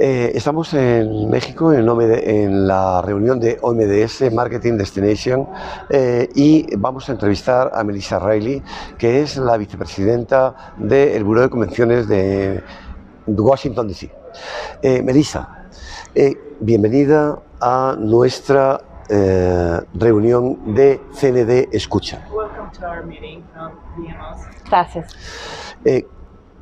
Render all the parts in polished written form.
Estamos en México en la reunión de OMDS Marketing Destination y vamos a entrevistar a Melissa Riley, que es la vicepresidenta del Buró de Convenciones de Washington, D.C. Melissa, bienvenida a nuestra reunión de CND Escucha. Welcome to our meeting from DMOs. Gracias.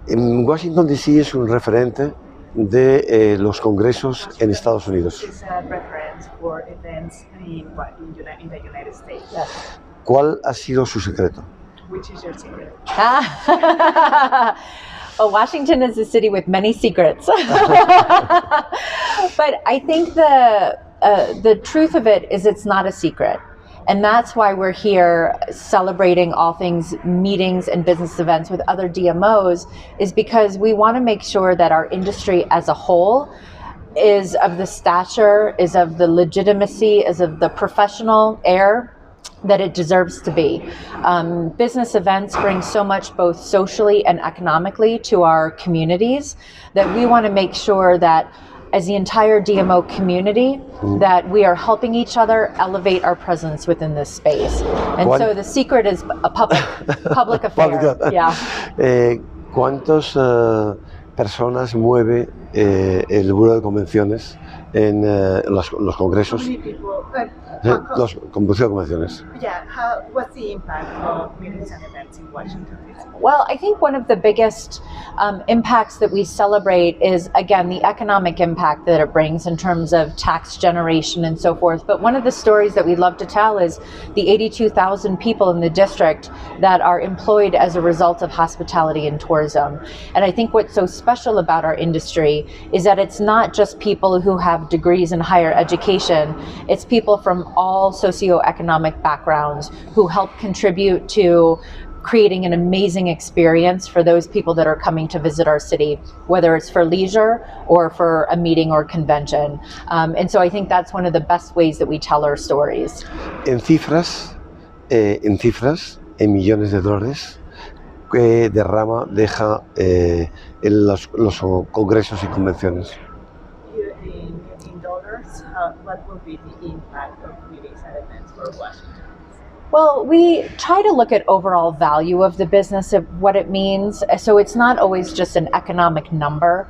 Washington, D.C. es un referente de los congresos en Estados Unidos. It's a reference for events in the United States. ¿Cuál ha sido su secreto? Which is your secret? Well, Washington is a city with many secrets. But I think the truth of it is it's not a secret. And that's why we're here celebrating all things meetings and business events with other DMOs, is because we want to make sure that our industry as a whole is of the stature, is of the legitimacy, is of the professional air that it deserves to be. Business events bring so much both socially and economically to our communities that we want to make sure that as the entire DMO community, that we are helping each other elevate our presence within this space. And so the secret is a public affair. Yeah. ¿Cuántas personas mueve el Buró de Convenciones en los congresos? How many people? Los Buró de Convenciones. Yeah. What's the impact of meetings and events in Washington, D.C.? Well, I think one of the biggest impacts that we celebrate is, again, the economic impact that it brings in terms of tax generation and so forth. But one of the stories that we love to tell is the 82,000 people in the district that are employed as a result of hospitality and tourism. And I think what's so special about our industry is that it's not just people who have degrees in higher education. It's people from all socioeconomic backgrounds who help contribute to creating an amazing experience for those people that are coming to visit our city, whether it's for leisure or for a meeting or convention. And so I think that's one of the best ways that we tell our stories. En cifras, en millones de dólares, ¿qué derrama deja los congresos y convenciones? In dollars, what will be the impact of meetings and events for Washington? Well, we try to look at overall value of the business, of what it means. So it's not always just an economic number.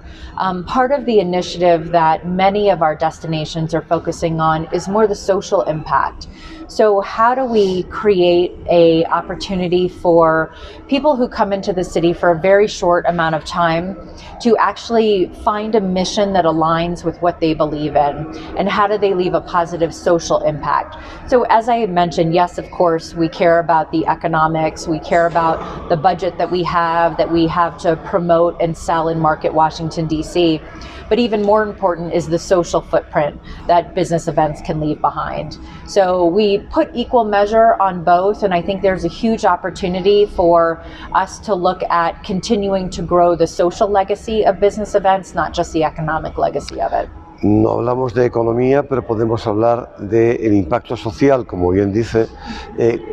Part of the initiative that many of our destinations are focusing on is more the social impact. So how do we create a opportunity for people who come into the city for a very short amount of time to actually find a mission that aligns with what they believe in? And how do they leave a positive social impact? So as I mentioned, yes, of course, we care about the economics, we care about the budget that we have to promote and sell and market Washington, D.C. But even more important is the social footprint that business events can leave behind. So we put equal measure on both, and I think there's a huge opportunity for us to look at continuing to grow the social legacy of business events, not just the economic legacy of it. No hablamos de economía, pero podemos hablar del impacto social, como bien dice.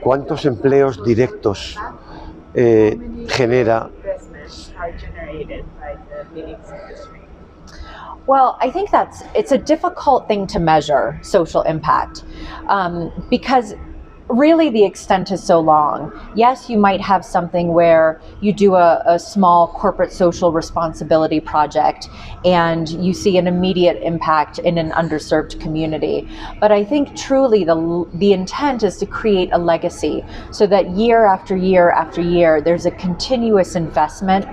¿Cuántos empleos directos genera? Investments are generated by the meetings industry. Well, I think it's a difficult thing to measure, social impact, because really the extent is so long. Yes, you might have something where you do a small corporate social responsibility project and you see an immediate impact in an underserved community. But I think truly the intent is to create a legacy so that year after year after year, there's a continuous investment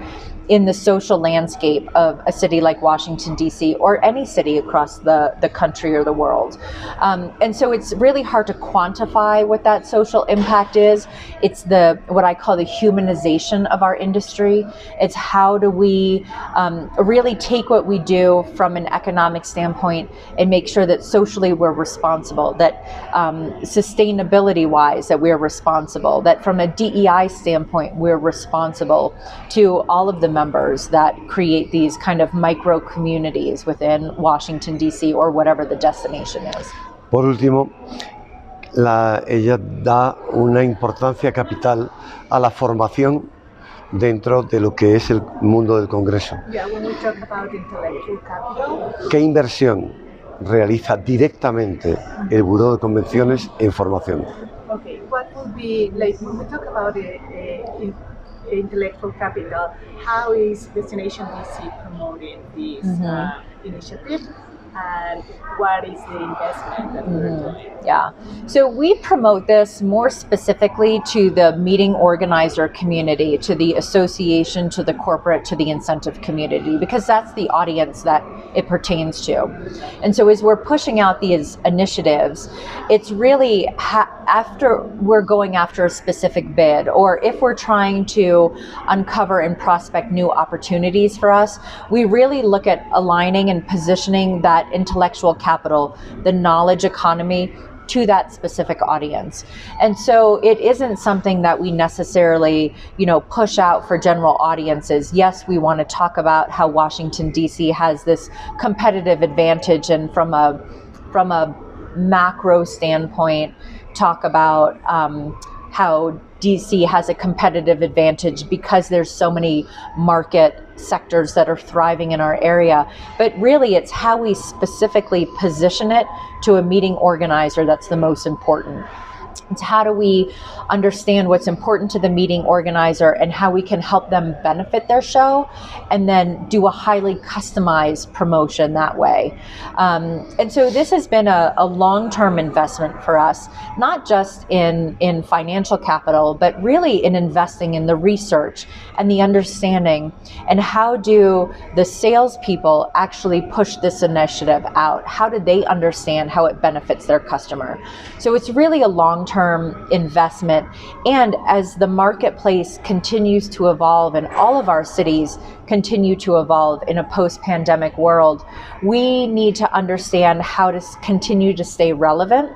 in the social landscape of a city like Washington, D.C., or any city across the country or the world. And so it's really hard to quantify what that social impact is. It's what I call the humanization of our industry. It's how do we really take what we do from an economic standpoint and make sure that socially we're responsible, that sustainability-wise that we're responsible, that from a DEI standpoint we're responsible to all of the members that create these kind of micro communities within Washington, D.C. or whatever the destination is. Por último, ella da una importancia capital a la formación dentro de lo que es el mundo del Congreso. Yeah, when we talk about intellectual capital, ¿Qué inversión realiza directamente el Buró de Convenciones en formación? okay, what would be like when we talk about intellectual capital? How is Destination DC promoting this initiative, and what is the investment that we're doing? Yeah. So we promote this more specifically to the meeting organizer community, to the association, to the corporate, to the incentive community, because that's the audience that it pertains to. And so as we're pushing out these initiatives, it's really after we're going after a specific bid, or if we're trying to uncover and prospect new opportunities for us, we really look at aligning and positioning that intellectual capital, the knowledge economy, to that specific audience. And so it isn't something that we necessarily, push out for general audiences. Yes, we want to talk about how Washington, D.C. has this competitive advantage, and from a macro standpoint, talk about how DC has a competitive advantage because there's so many market sectors that are thriving in our area. But really, it's how we specifically position it to a meeting organizer that's the most important. It's how do we understand what's important to the meeting organizer and how we can help them benefit their show, and then do a highly customized promotion that way. And so this has been a long-term investment for us, not just in financial capital, but really in investing in the research and the understanding, and how do the salespeople actually push this initiative out? How do they understand how it benefits their customer? So it's really a long-term investment. And as the marketplace continues to evolve and all of our cities continue to evolve in a post-pandemic world, we need to understand how to continue to stay relevant.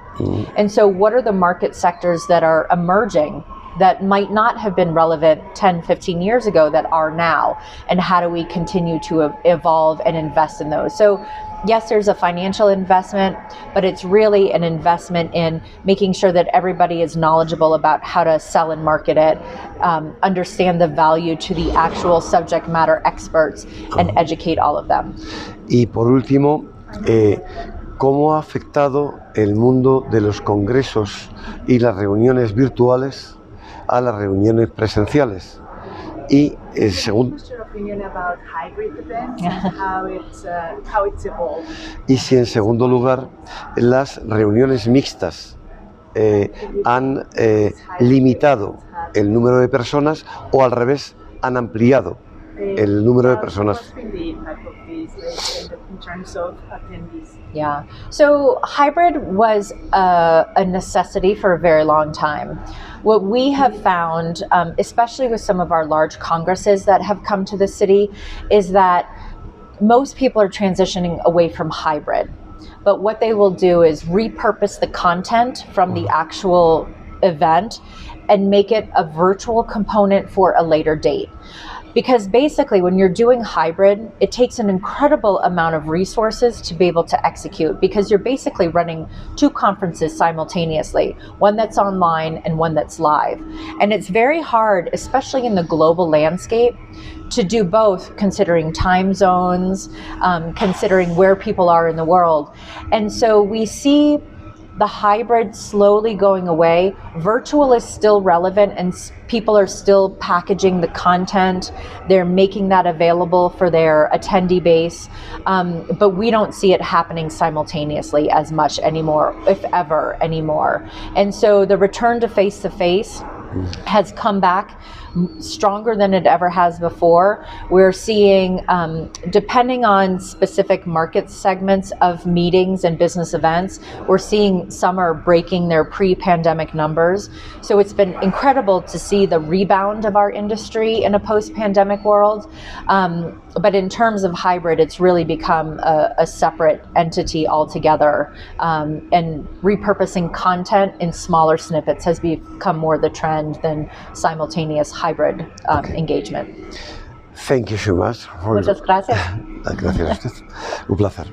And so what are the market sectors that are emerging that might not have been relevant 10, 15 years ago that are now? And how do we continue to evolve and invest in those? So yes, there's a financial investment, but it's really an investment in making sure that everybody is knowledgeable about how to sell and market it, understand the value to the actual subject matter experts, and educate all of them. Y por último, ¿cómo ha afectado el mundo de los congresos y las reuniones virtuales a las reuniones presenciales? Y según What's your opinion about hybrid events and how it's evolved? Y si en segundo lugar las reuniones mixtas han limitado el número de personas, o al revés han ampliado el número de personas. What's been the impact of this in terms of attendees? Yeah. So hybrid was a necessity for a very long time. What we have found, especially with some of our large congresses that have come to the city, is that most people are transitioning away from hybrid. But what they will do is repurpose the content from the actual event and make it a virtual component for a later date. Because basically, when you're doing hybrid, it takes an incredible amount of resources to be able to execute, because you're basically running two conferences simultaneously, one that's online and one that's live. And it's very hard, especially in the global landscape, to do both, considering time zones, considering where people are in the world. And so we see the hybrid slowly going away. Virtual is still relevant, and people are still packaging the content. They're making that available for their attendee base, but we don't see it happening simultaneously as much anymore, if ever anymore. And so the return to face-to-face has come back stronger than it ever has before. We're seeing, depending on specific market segments of meetings and business events, we're seeing some are breaking their pre-pandemic numbers. So it's been incredible to see the rebound of our industry in a post-pandemic world. But in terms of hybrid, it's really become a separate entity altogether. And repurposing content in smaller snippets has become more the trend than simultaneous hybrid engagement. Thank you so much. Muchas gracias. Gracias a usted. Un placer.